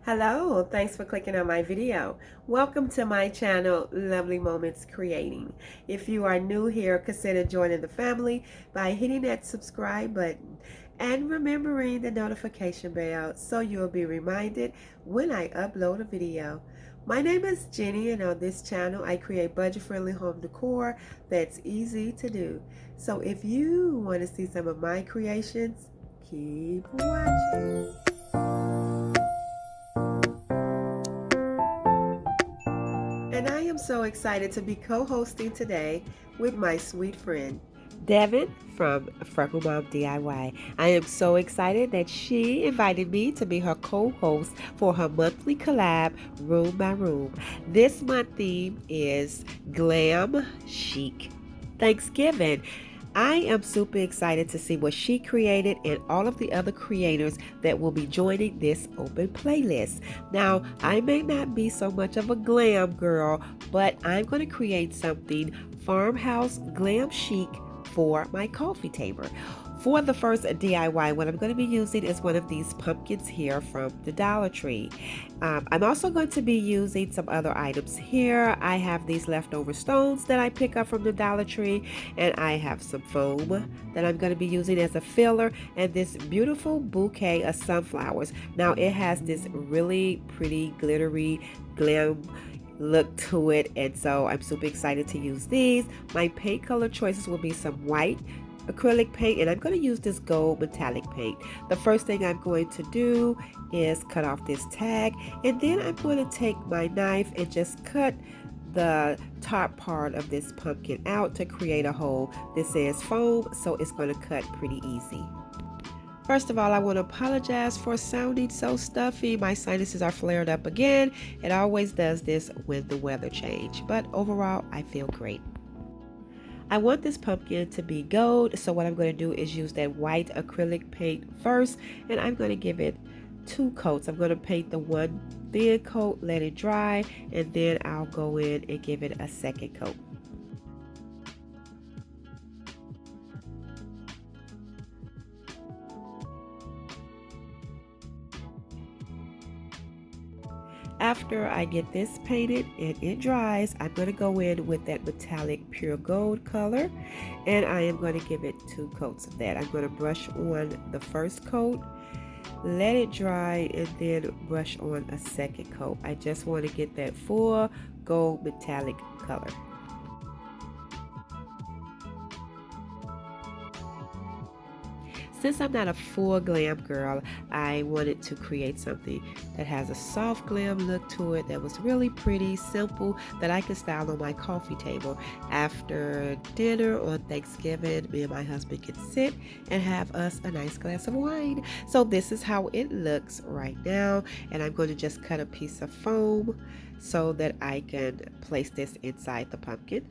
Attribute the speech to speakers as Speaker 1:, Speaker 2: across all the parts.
Speaker 1: Hello, thanks for clicking on my video. Welcome to my channel, Lovely Moments Creating. If you are new here, consider joining the family by hitting that subscribe button and remembering the notification bell so you'll be reminded when I upload a video. My name is Jenny, and on this channel I create budget-friendly home decor that's easy to do. So if you want to see some of my creations, keep watching. And I am so excited to be co-hosting today with my sweet friend, Devin from Freckle Mom DIY. I am so excited that she invited me to be her co-host for her monthly collab, Room by Room. This month theme is Glam Chic Thanksgiving. I am super excited to see what she created and all of the other creators that will be joining this open playlist. Now, I may not be so much of a glam girl, but I'm going to create something farmhouse glam chic for my coffee table. For the first DIY, what I'm going to be using is one of these pumpkins here from the Dollar Tree. I'm also going to be using some other items here. I have these leftover stones that I pick up from the Dollar Tree, and I have some foam that I'm going to be using as a filler, and this beautiful bouquet of sunflowers. Now, it has this really pretty glittery glam look to it, and so I'm super excited to use these. My paint color choices will be some white acrylic paint, and I'm going to use this gold metallic paint. The first thing I'm going to do is cut off this tag, and then I'm going to take my knife and just cut the top part of this pumpkin out to create a hole. This is foam, so it's going to cut pretty easy. First of all, I want to apologize for sounding so stuffy. My sinuses are flared up again. It always does this when the weather changes, but overall, I feel great. I want this pumpkin to be gold, so what I'm going to do is use that white acrylic paint first, and I'm going to give it 2 coats. I'm going to paint the one thin coat, let it dry, and then I'll go in and give it a second coat. After I get this painted and it dries, I'm going to go in with that metallic pure gold color, and I am going to give it 2 coats of that. I'm going to brush on the first coat, let it dry, and then brush on a second coat. I just want to get that full gold metallic color. Since I'm not a full glam girl, I wanted to create something that has a soft glam look to it, that was really pretty, simple, that I could style on my coffee table. After dinner on Thanksgiving, me and my husband can sit and have us a nice glass of wine. So this is how it looks right now, and I'm going to just cut a piece of foam so that I can place this inside the pumpkin.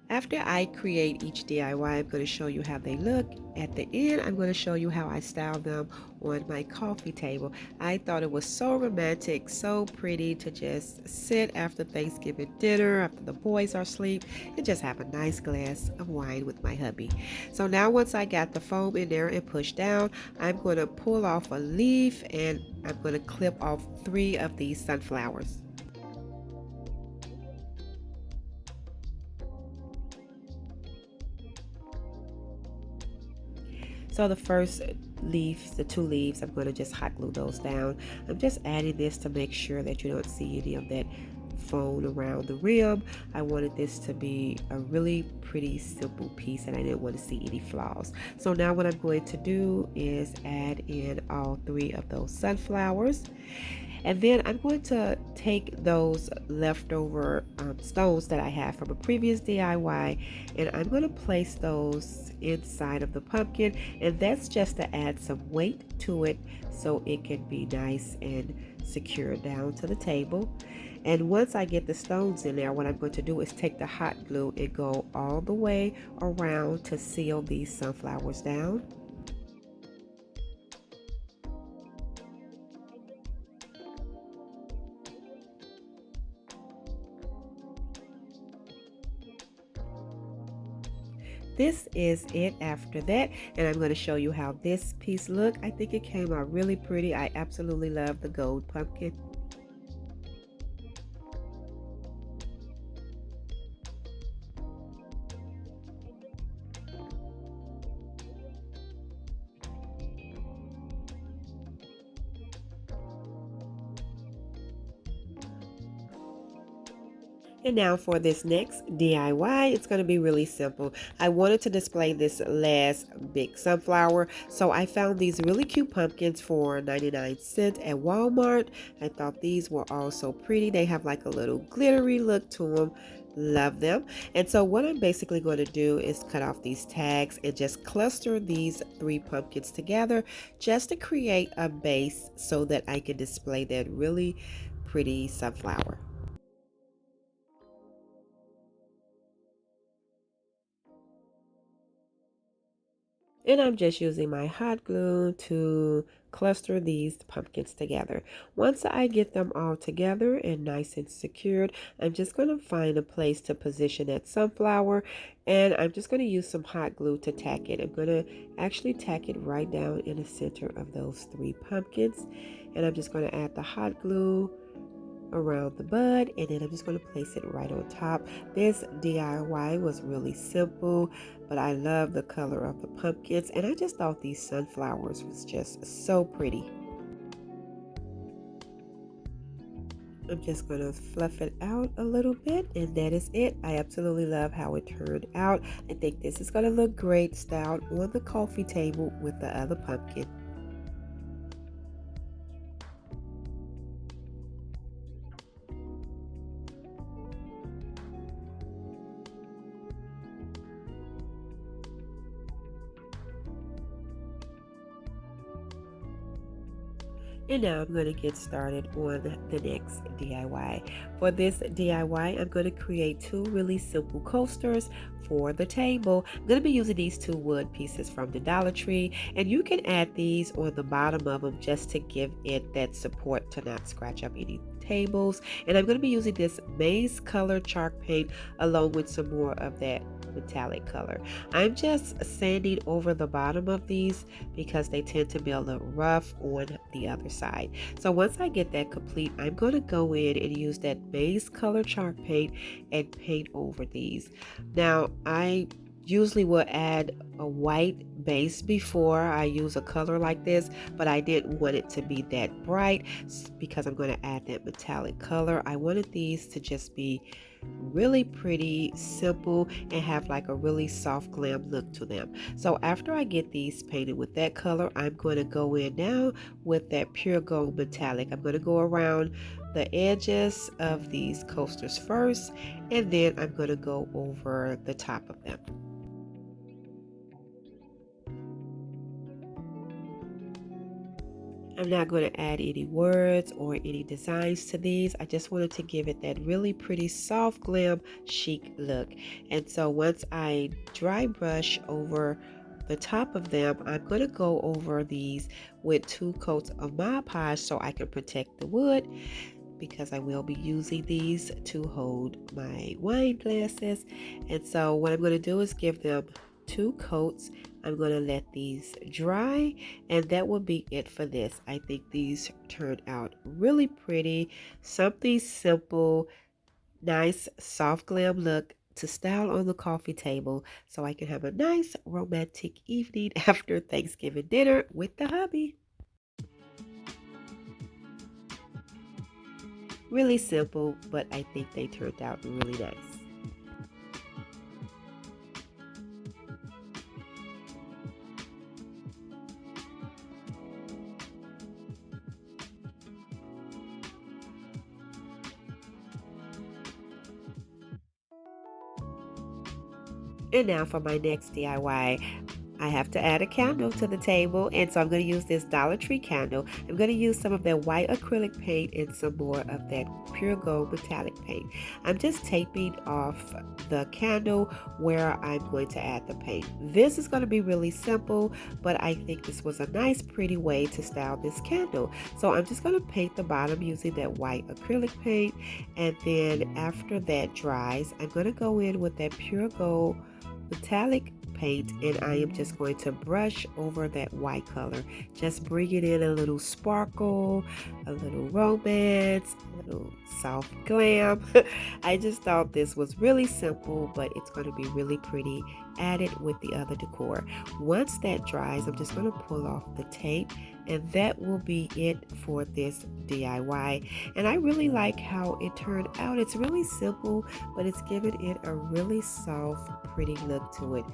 Speaker 1: After I create each DIY, I'm going to show you how they look. At the end, I'm going to show you how I style them on my coffee table. I thought it was so romantic, so pretty to just sit after Thanksgiving dinner, after the boys are asleep, and just have a nice glass of wine with my hubby. So now once I got the foam in there and pushed down, I'm going to pull off a leaf, and I'm going to clip off 3 of these sunflowers. So the first leaf, the 2 leaves, I'm going to just hot glue those down. I'm just adding this to make sure that you don't see any of that foam around the rim. I wanted this to be a really pretty simple piece, and I didn't want to see any flaws. So now what I'm going to do is add in all 3 of those sunflowers. And then I'm going to take those leftover stones that I have from a previous DIY, and I'm going to place those inside of the pumpkin, and that's just to add some weight to it so it can be nice and secure down to the table. And once I get the stones in there, what I'm going to do is take the hot glue and go all the way around to seal these sunflowers down. this is it after that, and I'm going to show you how this piece look. I think it came out really pretty. I absolutely love the gold pumpkin. And now for this next DIY, it's going to be really simple. I wanted to display this last big sunflower, so I found these really cute pumpkins for 99 cents at Walmart. I thought these were all so pretty. They have like a little glittery look to them. Love them. And so what I'm basically going to do is cut off these tags and just cluster these 3 pumpkins together just to create a base so that I can display that really pretty sunflower. And I'm just using my hot glue to cluster these pumpkins together. Once I get them all together and nice and secured, I'm just going to find a place to position that sunflower, and I'm just going to use some hot glue to tack it. I'm going to actually tack it right down in the center of those 3 pumpkins, and I'm just going to add the hot glue around the bud, and then I'm just going to place it right on top. This DIY was really simple, but I love the color of the pumpkins, and I just thought these sunflowers was just so pretty. I'm just going to fluff it out a little bit, and that is it. I absolutely love how it turned out. I think this is going to look great styled on the coffee table with the other pumpkin. And now I'm going to get started on the next DIY. For this DIY, I'm going to create 2 really simple coasters for the table. I'm going to be using these 2 wood pieces from the Dollar Tree, and you can add these on the bottom of them just to give it that support to not scratch up any tables. And I'm going to be using this maize color chalk paint along with some more of that metallic color. I'm just sanding over the bottom of these because they tend to be a little rough on the other side. So once I get that complete, I'm going to go in and use that base color chalk paint and paint over these. Now I usually will add a white base before I use a color like this, but I didn't want it to be that bright because I'm going to add that metallic color. I wanted these to just be really pretty, simple, and have like a really soft glam look to them. So after I get these painted with that color, I'm going to go in now with that pure gold metallic. I'm going to go around the edges of these coasters first, and then I'm going to go over the top of them. I'm not going to add any words or any designs to these. I just wanted to give it that really pretty soft glam chic look. And so once I dry brush over the top of them, I'm going to go over these with 2 coats of Mod Podge so I can protect the wood, because I will be using these to hold my wine glasses. And so what I'm going to do is give them 2 coats. I'm going to let these dry, and that will be it for this. I think these turned out really pretty, something simple, nice soft glam look to style on the coffee table so I can have a nice romantic evening after Thanksgiving dinner with the hubby. Really simple, but I think they turned out really nice. And now for my next DIY. I have to add a candle to the table, and so I'm going to use this Dollar Tree candle. I'm going to use some of that white acrylic paint and some more of that pure gold metallic paint. I'm just taping off the candle where I'm going to add the paint. This is going to be really simple, but I think this was a nice pretty way to style this candle. So I'm just going to paint the bottom using that white acrylic paint, and then after that dries, I'm going to go in with that pure gold metallic paint, and I am just going to brush over that white color. Just bring it in a little sparkle, a little romance, a little soft glam. I just thought this was really simple, but it's going to be really pretty added with the other decor. Once that dries, I'm just going to pull off the tape, and that will be it for this DIY. And I really like how it turned out. It's really simple, but it's giving it a really soft, pretty look to it.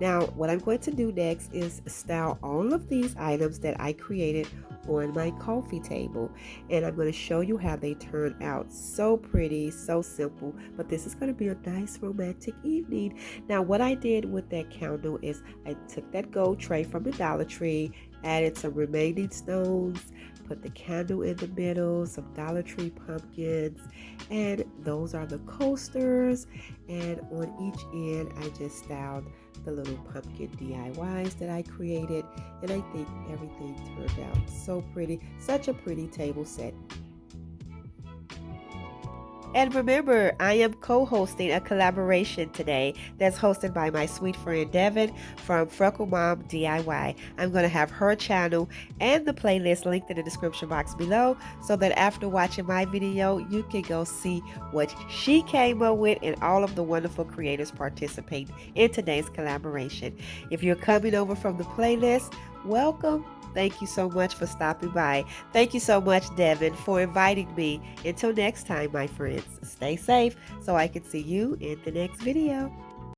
Speaker 1: Now, what I'm going to do next is style all of these items that I created on my coffee table, and I'm going to show you how they turn out. So pretty, so simple, but this is going to be a nice romantic evening. Now, what I did with that candle is I took that gold tray from the Dollar Tree, added some remaining stones, put the candle in the middle, some Dollar Tree pumpkins, and those are the coasters. And on each end, I just styled the little pumpkin DIYs that I created, and I think everything turned out so pretty. Such a pretty table set. And remember, I am co-hosting a collaboration today that's hosted by my sweet friend Devin from Freckle Mom DIY. I'm going to have her channel and the playlist linked in the description box below, so that after watching my video, you can go see what she came up with and all of the wonderful creators participating in today's collaboration. If you're coming over from the playlist, welcome. Thank you so much for stopping by. Thank you so much, Devin, for inviting me. Until next time, my friends, stay safe so I can see you in the next video.